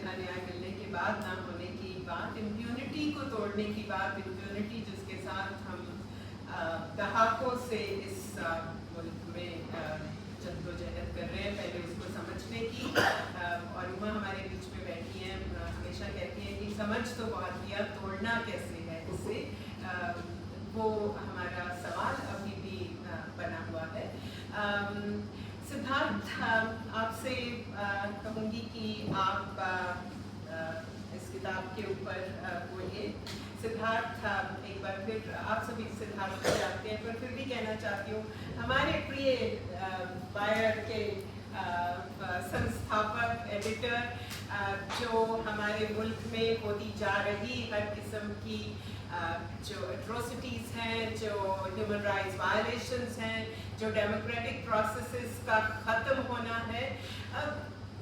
यहाँ न्याय मिलने के बाद ना होने की बात, इम्प्यूनिटी को तोड़ने की बात, इम्प्यूनिटी जिसके साथ हम दहाकों से इस मुल्क में जद्दोजहद कर रहे हैं, पहले उसको समझने की। और उमा हमारे बीच में बैठी हैं, हमेशा कहती हैं कि समझ तो बहुत लिया, तोड़ना कैसे है इससे, वो हमारा सवाल अभी भी बना हुआ है। सिद्धार्थ, आपसे कहूँगी कि आप इस किताब के ऊपर बोलिए। सिद्धार्थ, एक बार फिर आप सभी सिद्धार्थ को जानते हैं, पर फिर भी कहना चाहती हूँ, हमारे प्रिय वायर के संस्थापक, एडिटर, जो हमारे मुल्क में होती जा रही हर किस्म की जो एट्रोसिटीज़ हैं, जो ह्यूमन राइट्स वायलेशंस हैं, जो डेमोक्रेटिक प्रोसेसेस का ख़त्म होना है,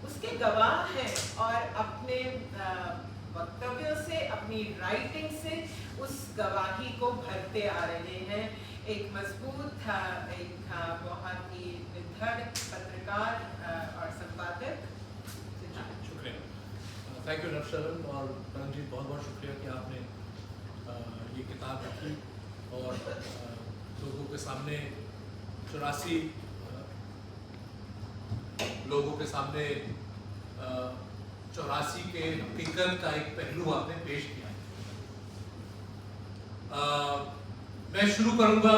उसके गवाह हैं और अपने वक्तव्यों से, अपनी राइटिंग से उस गवाही को भरते आ रहे हैं। एक मजबूत, एक बहुत ही निधड़ पत्रकार और संपादक। शुक्रिया, थैंक यू नफशरन और परमजीत, बहुत बहुत शुक्रिया कि आपने ये किताब रखी और लोगों के सामने 84 लोगों के सामने 84 के हकीकत का एक पहलू आपने पेश किया। मैं शुरू करूंगा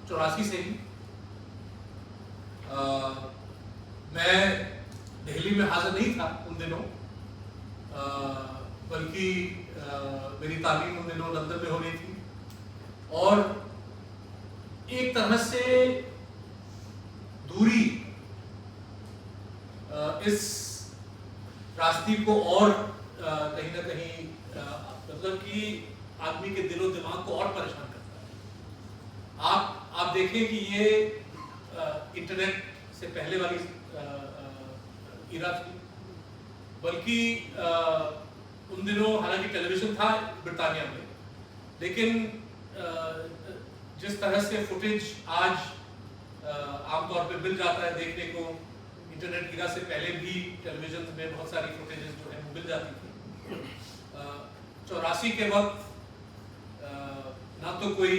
84 से ही। मैं दिल्ली में हाजिर नहीं था उन दिनों, बल्कि मेरी तालीम उन दिनों लंदन में हो रही थी और एक तरह से दूरी इस रास्ते को और कहीं ना कहीं मतलब कि आदमी के दिलो दिमाग को और परेशान करता है। आप देखें कि ये इंटरनेट से पहले वाली इरा थी, बल्कि उन दिनों हालांकि टेलीविजन था ब्रिटानिया में, लेकिन जिस तरह से फुटेज आज आमतौर पे मिल जाता है देखने को, इंटरनेट गिरा से पहले भी टेलीविजन में बहुत सारी फुटेजेस जो है वो मिल जाती थी। 84 के वक्त ना तो कोई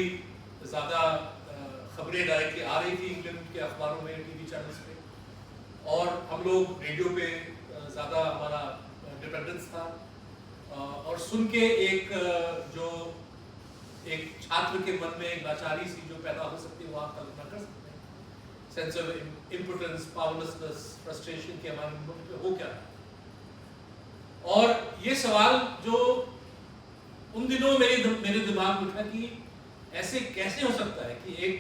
ज़्यादा खबरें डायरेक्टली आ रही थी इंग्लैंड के अखबारों में, टीवी चैनल्स पे, और हम लोग रेडियो पे ज़्यादा हमारा डिपेंडेंस था। और सुन के एक जो एक छात्र के मन में एक लाचारी सी जो पैदा हो सकती है वो आप कल्पना कर सकते हैं, sense of importance, powerlessness, frustration के हमारे मन में हो क्या है। और ये सवाल जो उन दिनों मेरे दिमाग में उठा कि ऐसे कैसे हो सकता है कि एक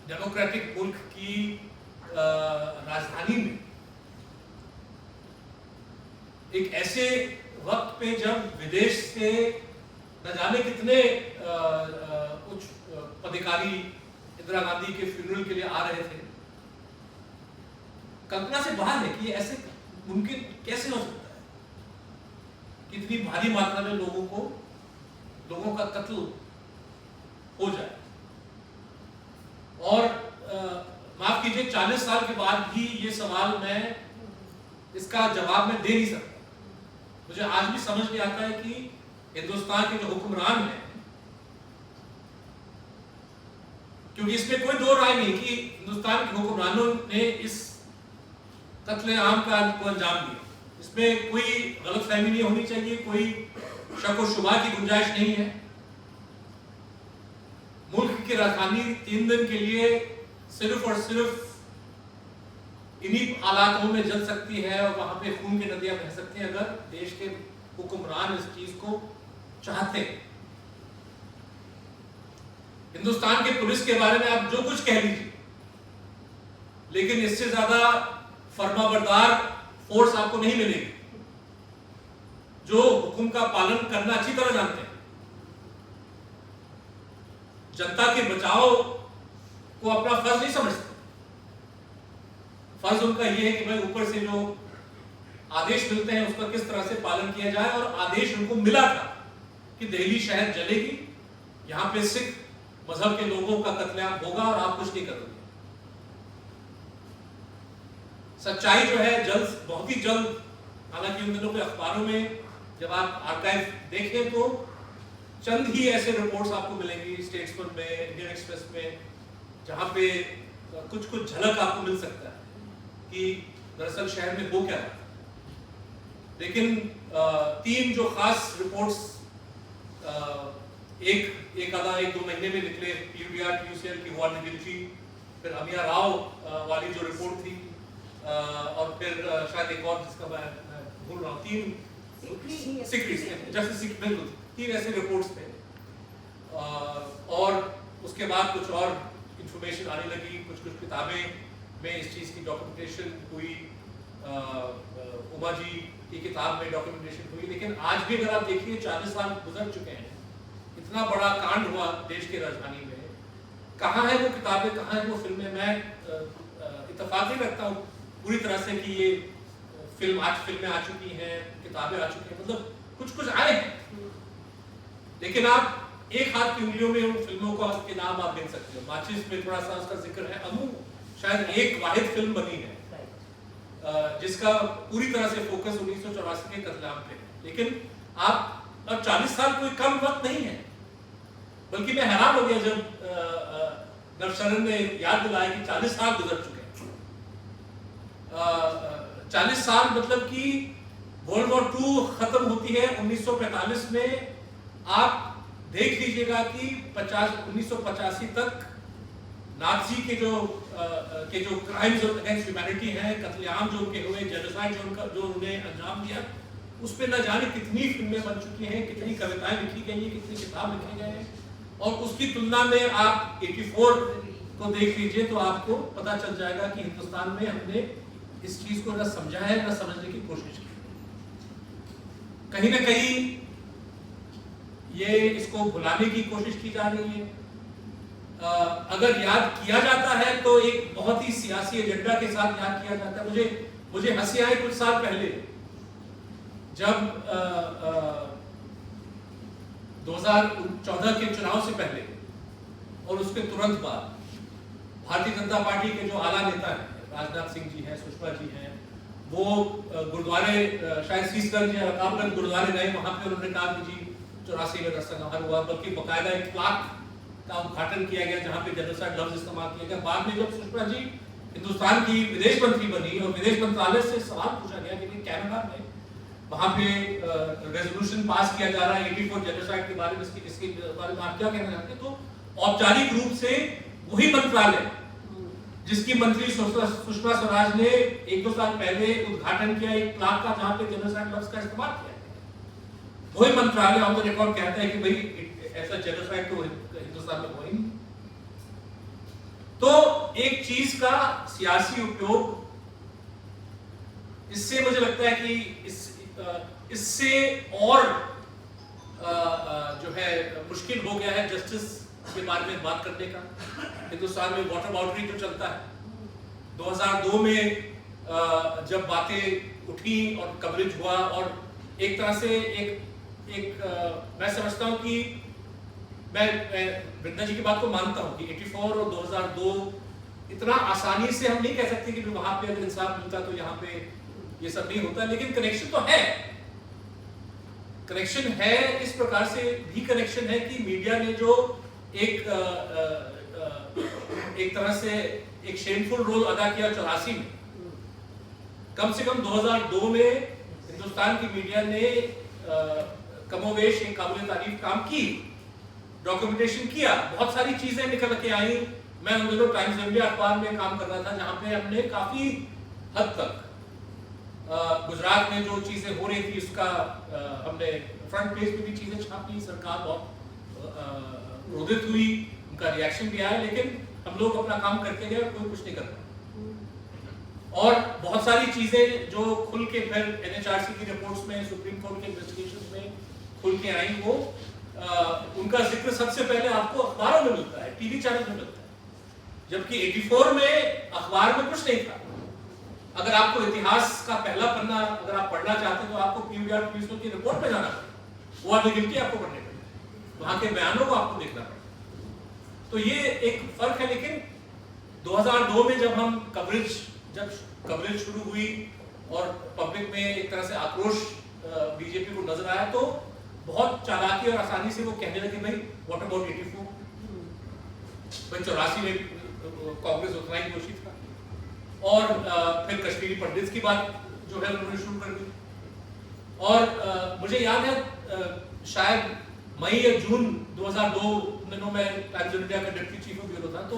डेमोक्रेटिक मुल्क की राजधानी में एक ऐसे वक्त पे जब विदेश से न जाने कितने उच्च पदाधिकारी इंदिरा गांधी के फ्यूनरल के लिए आ रहे थे, कल्पना से बाहर है कि ऐसे मुमकिन कैसे हो सकता है कि इतनी भारी मात्रा में लोगों का कत्ल हो जाए। और माफ कीजिए, 40 साल के बाद भी ये सवाल मैं इसका जवाब मैं दे नहीं सकता। मुझे आज भी समझ नहीं आता है कि हिंदुस्तान के जो हुक्मरान हैं, क्योंकि इसमें कोई दो राय नहीं कि हिंदुस्तान के हुक्मरानों ने इस कत्ले-आम को अंजाम दिया, इसमें कोई गलतफहमी नहीं होनी चाहिए, कोई शक व शुबा की गुंजाइश नहीं है। मुल्क की राजधानी 3 दिन के लिए सिर्फ और सिर्फ इन्हीं हालातों में जल सकती है और वहां पे खून की नदियां बह सकती हैं अगर देश के हुक्मरान इस चीज को चाहते हैं। हिंदुस्तान के पुलिस के बारे में आप जो कुछ कह लीजिए, लेकिन इससे ज्यादा फर्माबरदार फोर्स आपको नहीं मिलेगी जो हुक्म का पालन करना अच्छी तरह जानते हैं, जनता के बचाव को अपना फर्ज नहीं समझते। फर्ज उनका यह है कि भाई ऊपर से जो आदेश मिलते हैं उसका किस तरह से पालन किया जाए। और आदेश उनको मिला था कि दिल्ली शहर जलेगी, यहाँ पे सिख मजहब के लोगों का कत्लेआम होगा और आप कुछ नहीं करोगे। सच्चाई जो है जल्द, बहुत ही जल्द, हालांकि उन दिनों के अखबारों में जब आप आर्काइव देखें तो चंद ही ऐसे रिपोर्ट्स आपको मिलेंगी स्टेट्समैन में, इंडियन एक्सप्रेस में, जहाँ पे कुछ कुछ झलक आपको मिल सकता है कि दरअसल शहर में हो क्या रहा है। लेकिन 3 जो खास रिपोर्ट्स एक दो महीने में निकले, PUDR PUCL की वार्ड निगलची, फिर अमिया राव वाली जो रिपोर्ट थी, और फिर शायद एक और जिसका मैं भूल रहा हूँ, 3 बिल्कुल 3 ऐसे रिपोर्ट्स थे। और उसके बाद कुछ और इंफॉर्मेशन आने लगी, कुछ किताबें में इस चीज़ की डॉक्यूमेंटेशन हुई, उमा जी की किताब में डॉक्यूमेंटेशन हुई। लेकिन आज भी अगर आप देखिए 40 साल गुजर चुके हैं, इतना बड़ा कांड हुआ देश की राजधानी में, कहाँ है वो किताबें, कहाँ है वो फिल्में। मैं इत्तेफाक नहीं रखता हूँ पूरी तरह से कि ये फिल्में आ चुकी हैं, किताबें आ चुकी हैं, मतलब कुछ आए हैं, लेकिन आप एक हाथ की उंगलियों में उन फिल्मों के नाम आप गिन सकते हो। माचिस में थोड़ा सा उसका जिक्र है, अमू शायद एक वाहिद फिल्म बनी है जिसका पूरी तरह से फोकस 1984 के कत्लेआम पे है। लेकिन आप अब 40 साल कोई कम वक्त नहीं है, बल्कि मैं हैरान हो गया जब नवशरण ने याद दिलाया कि 40 साल गुजर चुके हैं। 40 साल मतलब कि वर्ल्ड वॉर 2 खत्म होती है 1945 में। आप देख लीजिएगा कि 1985 तक नाज़ी के जो क्राइम्स अगेंस्ट ह्यूमैनिटी हैं, कत्लेआम जो उनके हुए, जेनोसाइड जो उन्हें अंजाम दिया, उस पर न जाने कितनी फिल्में बन चुकी हैं, कितनी कविताएं लिखी गई हैं, कितनी किताब लिखे गए हैं। और उसकी तुलना में आप 84 को देख लीजिए तो आपको पता चल जाएगा कि हिंदुस्तान में हमने इस चीज को न समझा है, न समझने की कोशिश की। कहीं ना कहीं ये इसको भुलाने की कोशिश की जा रही है। अगर याद किया जाता है तो एक बहुत ही सियासी एजेंडा के साथ याद किया जाता है। मुझे हंसी आई कुछ साल पहले जब 2014 के चुनाव से पहले और उसके तुरंत बाद भारतीय जनता पार्टी के जो आला नेता हैं, राजनाथ सिंह जी हैं, सुषमा जी हैं, वो गुरुद्वारे शायद शीशगंज या रकाबगंज गुरुद्वारे गए। वहां पे उन्होंने कहा कि जी 84 में नरसंहार हुआ, बल्कि बकायदा एक प्लाक का उद्घाटन किया गया जहां पे जेनोसाइड लफ्ज इस्तेमाल किया गया। बाद में जब सुषमा जी हिंदुस्तान की विदेश मंत्री बनी और विदेश मंत्रालय से सवाल पूछा गया कि कैनेडा में वहां पे रेजोल्यूशन पास किया जा रहा है 84 जेनोसाइड के बारे में, इसके बारे में आप क्या कहना चाहते हैं, तो औपचारिक रूप से वही मंत्रालय जिसकी मंत्री सुषमा स्वराज ने 1-2 साल पहले उद्घाटन किया एक प्लाक का जहां पे जेनोसाइड लफ्ज का इस्तेमाल किया, वही मंत्रालय ऑन द रिकॉर्ड कहता है कि भाई ऐसा जेनोसाइड तो हिंदुस्तान में हुआ ही नहीं। तो एक चीज का सियासी उपयोग, इससे मुझे लगता है कि इससे और जो है मुश्किल हो गया है जस्टिस के बारे में बात करने का। हिंदुस्तान में वाटर बाउंड्री जो चलता है 2002 में जब बातें उठी और कवरेज हुआ, और एक तरह से एक मैं समझता हूं कि मैं वृंदा जी की बात को मानता हूं कि 84 और 2002 इतना आसानी से हम नहीं कह सकते कि वहां पे अगर इंसाफ मिलता तो यहाँ पे ये सब नहीं होता, लेकिन कनेक्शन तो है। कनेक्शन है, इस प्रकार से भी कनेक्शन है कि मीडिया ने जो एक तरह से एक शेमफुल रोल अदा किया 84 में, कम से कम 2002 में हिंदुस्तान की मीडिया ने कमोवेश एक काबिल तारीफ काम की, डॉक्यूमेंटेशन किया, बहुत सारी चीजें निकल के आई। मैं उन दिनों टाइम्स इंडिया अखबार में काम कर रहा था जहां पे हमने काफी हद तक गुजरात में जो चीजें हो रही थी उसका हमने फ्रंट पेज पे भी चीजें छापी। सरकार बहुत क्रोधित हुई, उनका रिएक्शन भी आया, लेकिन हम लोग अपना काम करते गए, कोई कुछ नहीं कर पाया। और बहुत सारी चीजें जो खुल के फिर NHRC की रिपोर्ट्स में, सुप्रीम कोर्ट के इन्वेस्टिगेशन में खुल के आई, वो उनका जिक्र सबसे पहले आपको अखबारों में मिलता है, टीवी चैनल में मिलता है, जबकि 84 में अखबार में कुछ नहीं था। अगर आपको इतिहास का पहला पन्ना अगर आप पढ़ना चाहते हैं तो आपको PUDR PUCL की रिपोर्ट पे जाना पड़ेगा, वो आर्टिकल आपको पढ़ने पड़ेगा, वहां के बयानों को आपको देखना पड़ेगा। तो ये एक फर्क है। लेकिन 2002 में जब हम कवरेज जब कवरेज शुरू हुई और पब्लिक में एक तरह से आक्रोश बीजेपी को नजर आया, तो बहुत चालाकी और आसानी से वो कहने लगे भाई व्हाट अबाउट 84, भाई 84 में कांग्रेस उतना ही दोषी था। और फिर कश्मीरी पंडित की बात जो है उन्होंने शुरू कर दी। और मुझे याद है शायद मई या जून 2002 में मैं टाइम्स ऑफ इंडिया का डिप्टी चीफ ऑफ ब्यूरो था, तो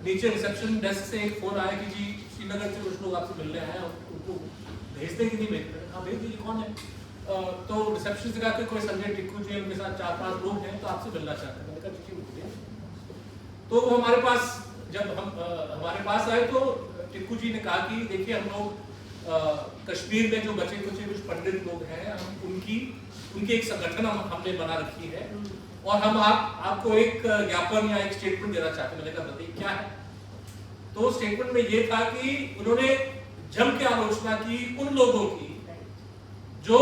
नीचे रिसेप्शन डेस्क से एक फोन आया कि जी श्रीनगर से कुछ लोग आपसे मिलने आए हैं, उनको भेजते कि नहीं भेजते? हाँ भेज दीजिए, कौन है? तो रिसेप्शन से कहा कि कोई संजय टिक्कू जी, उनके साथ 4-5 लोग हैं, तो आपसे मिलना चाहते हैं। मैंने कहा ठीक है। तो वो हमारे पास जब हम हमारे पास आए तो टिक्कू जी ने कहा कि देखिए हम लोग कश्मीर में जो बचे कुछ पंडित लोग हैं, हम उनकी एक संगठन हमने बना रखी है और हम आपको एक ज्ञापन या एक स्टेटमेंट देना चाहते हैं। मैंने कहा बताइए क्या है? तो स्टेटमेंट में ये था कि उन्होंने जम के आलोचना की उन लोगों की जो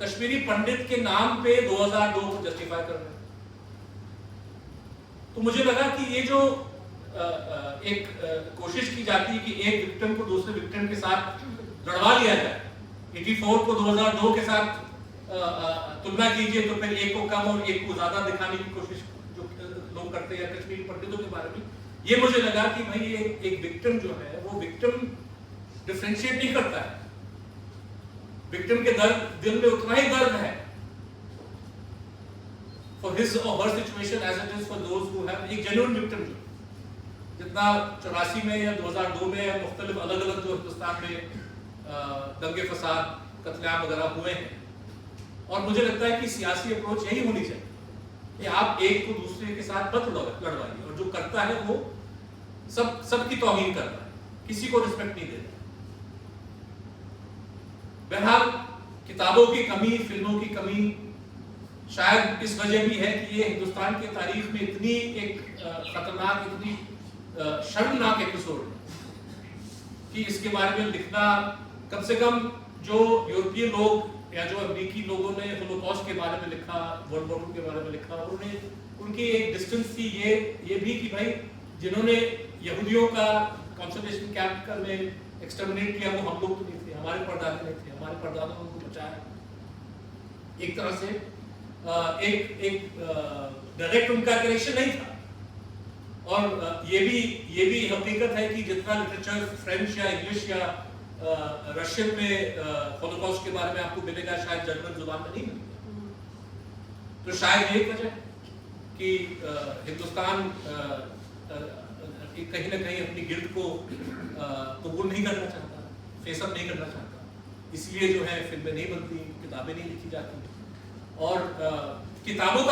कश्मीरी पंडित के नाम पे 2002 को जस्टिफाई कर रहे हैं। तो मुझे लगा कि ये जो एक कोशिश की जाती है कि एक विक्टिम को दूसरे विक्टिम के साथ लड़वा लिया जाए, 84 को 2002 के साथ तुलना कीजिए तो फिर एक को कम और एक को ज्यादा दिखाने की कोशिश जो लोग करते हैं कश्मीरी पंडितों के बारे में, ये मुझे लगा कि भाई ये एक विक्टिम जो है वो विक्टिम डिफरेंशिएट नहीं करता है। विक्टिम के दिल में उतना ही दर्द है for his or her situation as it is for those who have एक genuine victim जो जितना 84 में या 2002 में या मुख्तलिफ अलग अलग जो हिंदुस्तान में दंगे फसाद कत्लेआम वगैरह हुए हैं। और मुझे लगता है कि सियासी अप्रोच यही होनी चाहिए कि आप एक को दूसरे के साथ मत लड़वाइए, और जो करता है वो सबकी तौहीन कर रहा है, किसी को रिस्पेक्ट नहीं दे रहा। बहरहाल किताबों की कमी, फिल्मों की कमी शायद इस वजह भी है कि ये हिंदुस्तान की तारीख में इतनी एक खतरनाक, इतनी शर्मनाक एपिसोड है कि इसके बारे में लिखना, कम से कम जो यूरोपीय लोग या जो अमेरिकी लोगों ने होलोकॉस्ट के बारे में लिखा, वर्ल्ड वॉर के बारे में लिखा, उनकी एक डिस्टेंस थी ये भी कि भाई जिन्होंने यहूदियों का कंसंट्रेशन कैंप में एक्सटर्मिनेट किया वो हम लोग तो नहीं थे, हमारे परदादे नहीं थे, हमारे परदादा उनको बचाया। एक तरह से एक डायरेक्ट उनका कनेक्शन नहीं था। और ये भी हकीकत है कि जितना लिटरेचर फ्रेंच या इंग्लिश या रशियन में होलोकॉस्ट के बारे में आपको मिलेगा शायद जर्मन जुबान में नहीं मिलेगा। तो शायद यही वजह कि हिंदुस्तान कहीं ना कहीं अपनी गिल्ट को कबूल नहीं करना चाहता, फेसअप नहीं करना चाहता, इसलिए जो है फिल्में नहीं बनती, किताबें नहीं लिखी जाती। और किताबों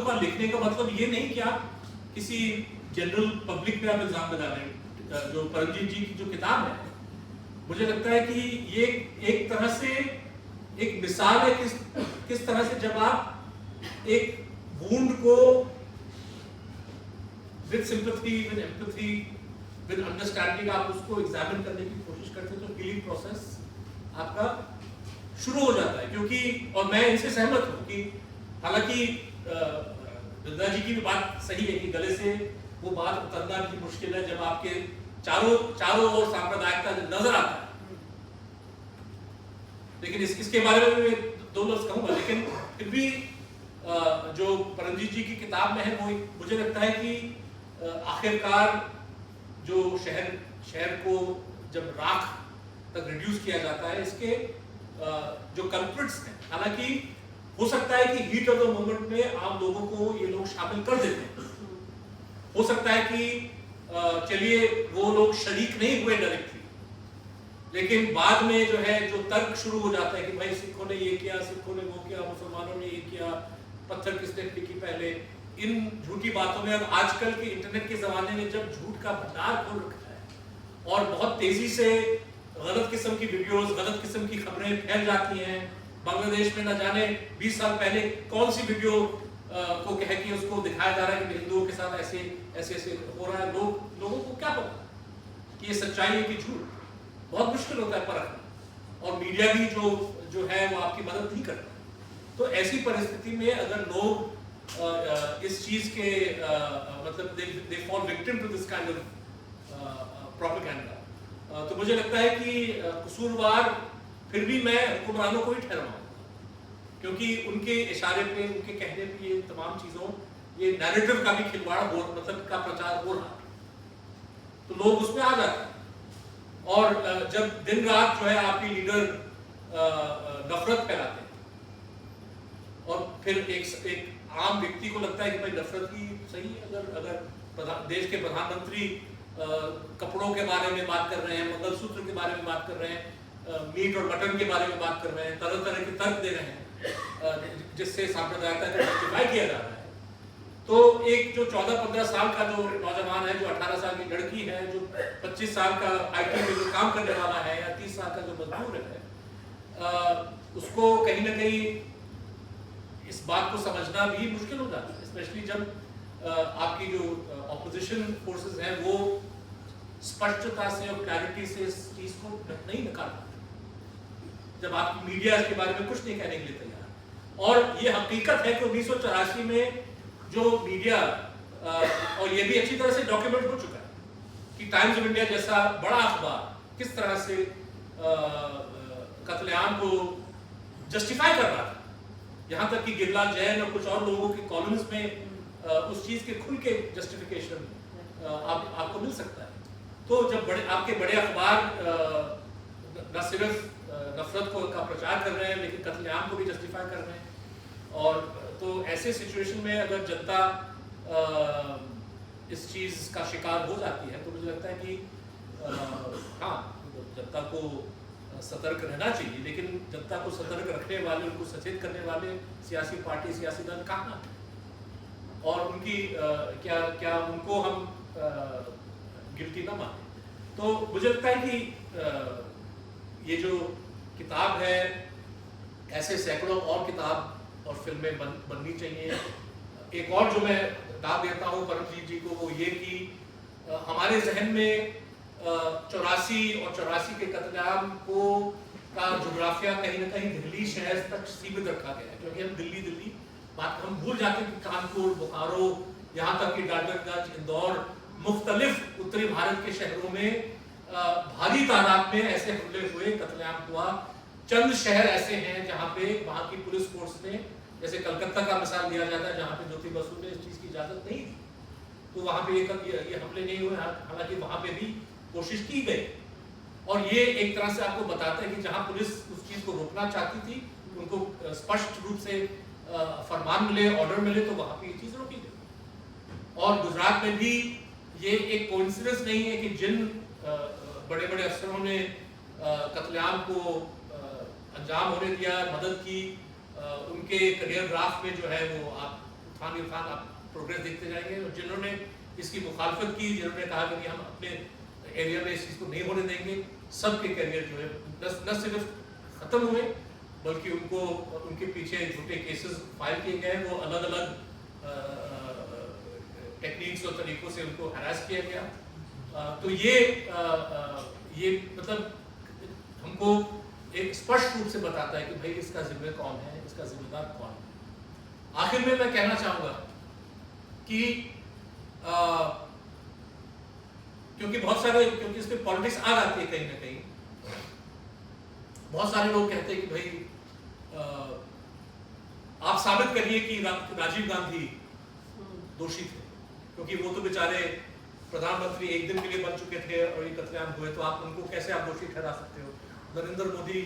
का लिखने का मतलब ये नहीं कि आप किसी जनरल पब्लिक पे आप इल्जाम लगा रहे हैं। जो परमजीत जी की जो किताब है, मुझे लगता है कि ये एक तरह से एक मिसाल है किस तरह से जब आप एक वुंड को with sympathy, with empathy, with understanding आप उसको एग्जामिन करने की कोशिश करते हैं तो हीलिंग प्रोसेस आपका शुरू हो जाता है। क्योंकि और मैं इनसे सहमत हूँ कि हालांकि बिरला जी की भी बात सही है कि गले से वो बात उतरना भी मुश्किल है जब आपके चारों ओर सांप्रदायिकता नजर आता है। लेकिन इसके बारे में मैं 2 लफ्ज कहूंगा, लेकिन फिर भी जो परमजीत जी की किताब में है वो मुझे लगता है कि आखिरकार जो शहर को जब राख तक रिड्यूस किया जाता है, इसके जो कल्प्रिट्स हैं, हालांकि हो सकता है कि हीट ऑफ द मोमेंट में आम लोगों को ये लोग शामिल कर देते हैं, हो सकता है कि चलिए वो लोग शरीक नहीं हुए डायरेक्टली, लेकिन बाद में जो है जो तर्क शुरू हो जाता है कि भाई सिखों ने ये किया, सिखों ने वो किया, मुसलमानों ने ये किया, पत्थर किसने फेंकी पहले, इन झूठी बातों में। अब आजकल के इंटरनेट के जमाने में जब झूठ का भंडार खोल रखा है और बहुत तेजी से गलत किस्म की वीडियोस, गलत किस्म की खबरें फैल जाती हैं। बांग्लादेश में न जाने 20 साल पहले कौन सी वीडियो को कह के उसको दिखाया जा रहा है कि हिंदुओं के साथ ऐसे हो रहा है। लोगों को क्या पता कि ये सच्चाई है कि झूठ, बहुत मुश्किल होता है परखना, और मीडिया भी जो है वो आपकी मदद नहीं करता। तो ऐसी परिस्थिति में अगर लोग इस चीज के मतलब they fall victim to this kind of propaganda, तो मुझे लगता है कि कसूरवार फिर भी मैं हुक्मरानों को ही ठहराऊंगा, क्योंकि उनके इशारे पे, उनके कहने पे ये तमाम चीज़ों, ये नैरेटिव का भी खिलवाड़ हो, मतलब का प्रचार हो रहा, तो लोग उसमें आ जाते हैं। और जब दिन रात जो है आपकी लीडर नफरत फैलाते हैं और फिर एक आम व्यक्ति को लगता है कि भाई नफरत ही सही है, अगर देश के प्रधानमंत्री कपड़ों के बारे में बात कर रहे हैं, मंगलसूत्र के बारे में बात कर रहे हैं, मीट और मटन के बारे में बात कर रहे हैं, तरह तरह के तर्क दे रहे हैं जिससे सांप्रदायिकता को जस्टिफाई किया जा रहा है, तो एक जो 14-15 साल का जो नौजवान है, जो 18 साल की लड़की है, जो 25 साल का IT में जो काम करने वाला है, या 30 साल का जो मजदूर है, उसको कहीं ना कहीं इस बात को समझना भी मुश्किल हो जाता है, स्पेशली जब आपकी जो ऑपोजिशन फोर्सेस हैं वो स्पष्टता से और क्लैरिटी से इस चीज को नहीं निकाल पाते, जब आपकी मीडिया इसके बारे में कुछ नहीं कहने के लिए तैयार। और ये हकीकत है कि 1984 में जो मीडिया, और ये भी अच्छी तरह से डॉक्यूमेंट हो चुका है कि टाइम्स ऑफ इंडिया जैसा बड़ा अखबार किस तरह से कत्लेआम को जस्टिफाई कर रहा था, यहाँ तक कि गिरलाल जैन और कुछ और लोगों के कॉलम्स में उस चीज के खुल के जस्टिफिकेशन आपको मिल सकता है। तो जब आपके बड़े अखबार न सिर्फ नफरत का प्रचार कर रहे हैं, लेकिन कत्लेआम को भी जस्टिफाई कर रहे हैं, और तो ऐसे सिचुएशन में अगर जनता इस चीज का शिकार हो जाती है, तो मुझे लगता है कि हाँ, जनता को सतर्क रहना चाहिए, लेकिन जनता को सतर्क रखने वाले, उनको सचेत करने वाले सियासी पार्टी, सियासी दल कहाँ, और उनकी क्या उनको हम गिल्टी ना माने। तो मुझे लगता है कि ये जो किताब है, ऐसे सैकड़ों और किताब और फिल्में बननी चाहिए। एक और जो मैं दाव देता हूँ परमजीत जी को, वो ये कि हमारे जहन में 84 और 84 के कत्लेआम को का जोग्राफिया कहीं ना कहीं दिल्ली शहर तक सीमित रखा गया है, क्योंकि हम दिल्ली बात हम भूल जाते हैं कि कानपुर, बोकारो, यहाँ तक कि डाल्टनगंज, इंदौर, मुख्तलिफ उत्तरी भारत के शहरों में भारी तादाद में ऐसे हमले हुए, कत्लेआम हुआ। चंद शहर ऐसे हैं जहाँ पे वहाँ की पुलिस फोर्स ने, जैसे कलकत्ता का मिसाल दिया जाता है जहाँ पे ज्योति बसु ने इस चीज़ की इजाज़त नहीं दी, तो वहाँ पे ये हमले नहीं हुए, हालांकि वहाँ पे भी कोशिश की गई। और ये एक तरह से आपको बताता है कि जहाँ पुलिस उस चीज़ को रोकना चाहती थी, उनको स्पष्ट रूप से फरमान मिले, ऑर्डर मिले, तो वहाँ पे ये चीज़ रोकी गई। और गुजरात में भी ये एक कोइंसिडेंस नहीं है कि जिन बड़े बड़े अफसरों ने कत्लेआम को अंजाम होने दिया, मदद की, उनके करियर ग्राफ में जो है वो आप आप प्रोग्रेस देखते जाएंगे, और जिन्होंने इसकी मुखालफत की, जिन्होंने कहा कि हम अपने एरिया में इस चीज़ को नहीं होने देंगे, सबके करियर जो है न सिर्फ ख़त्म हुए, बल्कि उनके पीछे झूठे केसेस फाइल किए गए, वो अलग अलग टेक्निक्स और तरीकों से उनको हरास किया गया। तो ये मतलब हमको एक स्पष्ट रूप से बताता है कि भाई इसका जिम्मे कौन है, इसका जिम्मेदार कौन है। आखिर में मैं कहना चाहूँगा कि क्योंकि इस पे पॉलिटिक्स आ जाती है कहीं ना कहीं, बहुत सारे लोग कहते हैं कि भाई आप साबित करिए कि राजीव गांधी दोषी थे, क्योंकि वो तो बेचारे प्रधानमंत्री एक दिन के लिए बन चुके थे और ये कत्लेआम हुए, तो आप उनको कैसे आप दोषी ठहरा सकते हो। नरेंद्र मोदी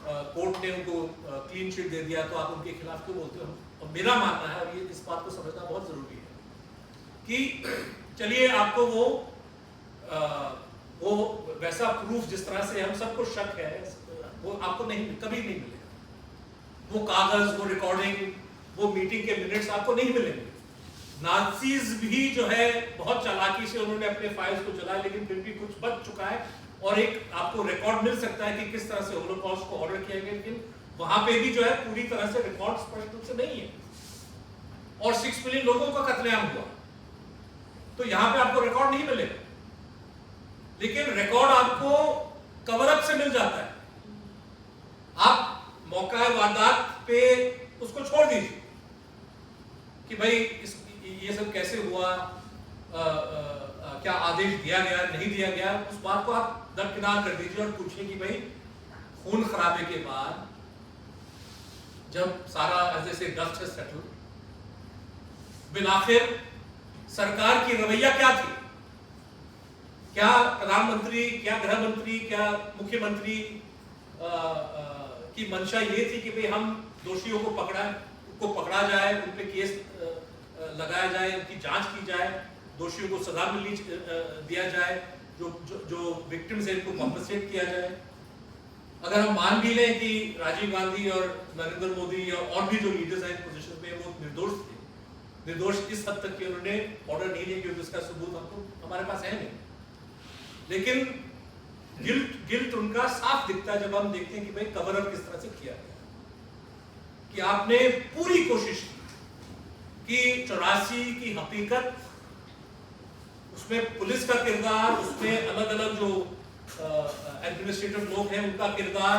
कोर्ट ने उनको क्लीन चिट दे दिया, तो आप उनके खिलाफ क्यों बोलते हो। और मेरा मानना है, और ये इस बात को समझना बहुत जरूरी है, कि चलिए आपको वो वैसा प्रूफ जिस तरह से हम सबको शक है, वो आपको कभी नहीं मिलेगा। वो कागज, वो रिकॉर्डिंग, वो मीटिंग के मिनट्स आपको नहीं मिलेंगे। नाज़ीज़ भी जो है बहुत चालाकी से उन्होंने अपने फाइल्स को जलाया, लेकिन फिर भी कुछ बच चुका है, और एक आपको रिकॉर्ड मिल सकता है कि किस तरह से होलोकॉस्ट को ऑर्डर किया गया, लेकिन वहां पे भी जो है पूरी तरह से रिकॉर्ड स्पष्ट रूप से नहीं है। और 6 मिलियन लोगों का कत्लेआम हुआ, तो यहाँ पे आपको रिकॉर्ड नहीं मिलेगा, लेकिन रिकॉर्ड आपको कवर अप से मिल जाता है। आप मौका वारदात पे उसको छोड़ दीजिए कि भाई ये सब कैसे हुआ, क्या आदेश दिया गया, नहीं दिया गया, उस बात को आप दरकिनार दरकिनार कर दीजिए और पूछिए कि भाई खून खराबे के बाद जब सारा ऐसे से डस्ट है सेटल, बिलाखिर सरकार की रवैया क्या थी? क्या प्रधानमंत्री, क्या गृह मंत्री, क्या मुख्यमंत्री की मंशा ये थी कि भाई हम दोषियों को पकड़ा जाए, उन पे केस लगाया जाए, उनकी जांच की जाए, दोषियों को सजा मिलनी दिया जाए, जो विक्टिम्स हैं इनको कॉम्पनसेट किया जाए। अगर हम मान भी लें कि राजीव गांधी और नरेंद्र मोदी और भी जो लीडर्स हैं पोजीशन में वो निर्दोष थे, निर्दोष इस हद तक कि उन्होंने ऑर्डर नहीं लिया, क्योंकि उसका सबूत हमको हमारे पास है नहीं, लेकिन गिल्ट उनका साफ दिखता है जब हम देखते हैं कि भाई कवर अप किस तरह से किया गया, कि आपने पूरी कोशिश की कि 84 की हकीकत, उसमें पुलिस का किरदार, उसमें अलग अलग जो एडमिनिस्ट्रेटिव लोग हैं उनका किरदार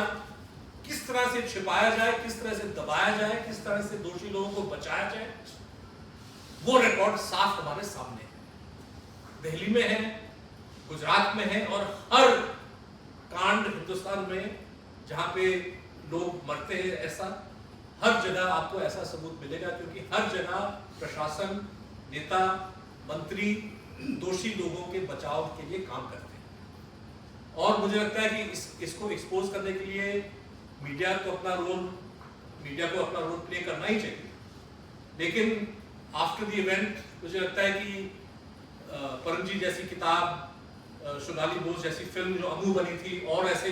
किस तरह से छिपाया जाए, किस तरह से दबाया जाए, किस तरह से दोषी लोगों को बचाया जाए, वो रिकॉर्ड साफ हमारे सामने है। दिल्ली में है, गुजरात में है, और हर कांड हिंदुस्तान में जहां पे लोग मरते हैं ऐसा, हर जगह आपको ऐसा सबूत मिलेगा, क्योंकि हर जगह प्रशासन, नेता, मंत्री दोषी लोगों के बचाव के लिए काम करते हैं। और मुझे लगता है कि इसको एक्सपोज करने के लिए मीडिया को अपना रोल प्ले करना ही चाहिए, लेकिन आफ्टर द इवेंट मुझे लगता है कि परमजीत जैसी किताब, सोनाली बोस जैसी फिल्म जो अमू बनी थी, और ऐसे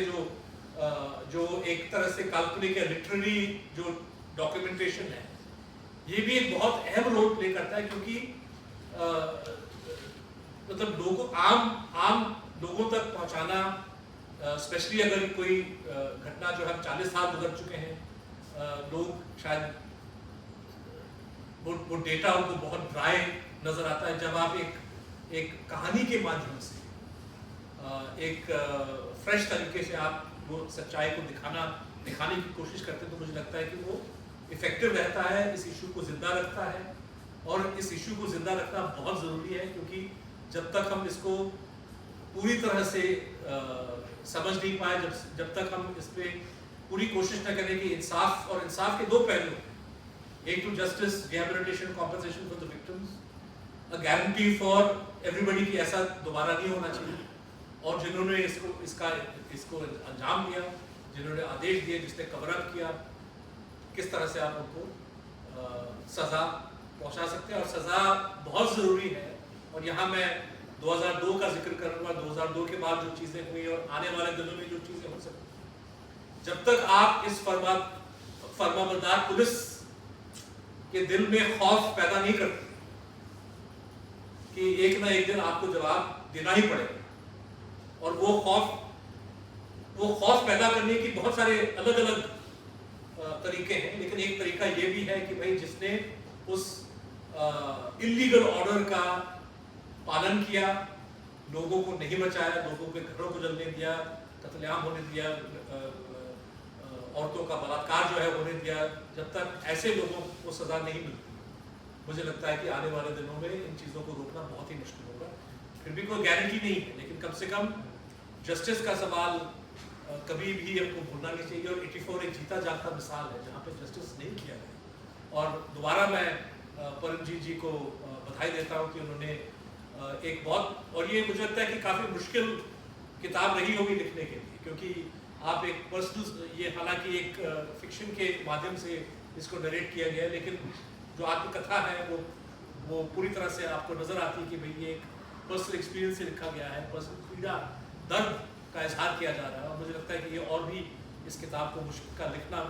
जो एक तरह से काल्पनिक या लिटरेरी जो डॉक्यूमेंटेशन है, ये भी एक बहुत अहम रोल प्ले करता है, क्योंकि मतलब लोगों आम लोगों तक पहुंचाना, स्पेशली अगर कोई घटना जो है 40 साल गुजर चुके हैं, लोग शायद वो डेटा उनको बहुत ड्राई नजर आता है। जब आप एक कहानी के माध्यम से एक फ्रेश तरीके से आप वो सच्चाई को दिखाने की कोशिश करते हैं, तो मुझे लगता है कि वो इफेक्टिव रहता है, इस इशू को जिंदा रखता है। और इस इशू को जिंदा रखना बहुत ज़रूरी है, क्योंकि जब तक हम इसको पूरी तरह से समझ नहीं पाए, जब तक हम इस पर पूरी कोशिश न करें कि इंसाफ, और इंसाफ के दो पहलू, एक तो justice, rehabilitation, compensation for the victims, a guarantee for everybody कि ऐसा दोबारा नहीं होना चाहिए, और जिन्होंने इसको अंजाम दिया, जिन्होंने आदेश दिए, जिसने कवर अप किया, किस तरह से आप उनको सज़ा पहुंचा सकते हैं। और सज़ा बहुत ज़रूरी है। और यहाँ मैं 2002 का जिक्र करूँगा, 2002 के बाद जो चीज़ें हुई और आने वाले दिनों में जो चीज़ें हो सकती, जब तक आप इस फर्माबरदार पुलिस के दिल में खौफ पैदा नहीं करते कि एक ना एक दिन आपको जवाब देना ही पड़ेगा, और वो खौफ पैदा करने की बहुत सारे अलग अलग तरीके हैं, लेकिन एक तरीका ये भी है कि भाई जिसने उस इल्लीगल ऑर्डर का पालन किया, लोगों को नहीं बचाया, लोगों के घरों को जलने दिया, कत्लेआम होने दिया, औरतों का बलात्कार जो है होने दिया, जब तक ऐसे लोगों को सजा नहीं मिलती, मुझे लगता है कि आने वाले दिनों में इन चीज़ों को रोकना बहुत ही मुश्किल होगा। फिर भी कोई गारंटी नहीं है, लेकिन कम से कम जस्टिस का सवाल कभी भी हमको भूलना नहीं चाहिए। और 84 एक जीता जागता मिसाल है जहाँ पे जस्टिस नहीं किया गया। और दोबारा मैं परमजीत जी को बधाई देता हूँ कि उन्होंने एक बहुत, और ये मुझे लगता है कि काफ़ी मुश्किल किताब रही होगी लिखने के लिए, क्योंकि आप एक पर्सनल, ये हालांकि एक फिक्शन के माध्यम से इसको नरेट किया गया है, लेकिन जो आपकी कथा है वो पूरी तरह से आपको नज़र आती है कि भाई ये एक पर्सनल एक्सपीरियंस से लिखा गया है, पर्सनल पीड़ा, दर्द का इजहार किया जा रहा है। और मुझे लगता है कि ये और भी इस किताब को लिखना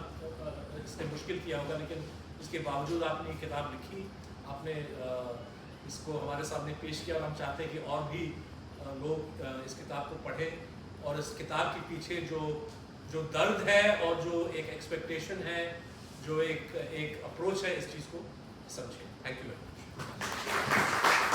इसने मुश्किल किया होगा, लेकिन इसके बावजूद आपने ये किताब लिखी, आपने इसको हमारे सामने पेश किया, और हम चाहते हैं कि और भी लोग इस किताब को पढ़ें और इस किताब के पीछे जो दर्द है और जो एक एक्सपेक्टेशन है, जो एक अप्रोच है, इस चीज़ को समझें। Thank you very much.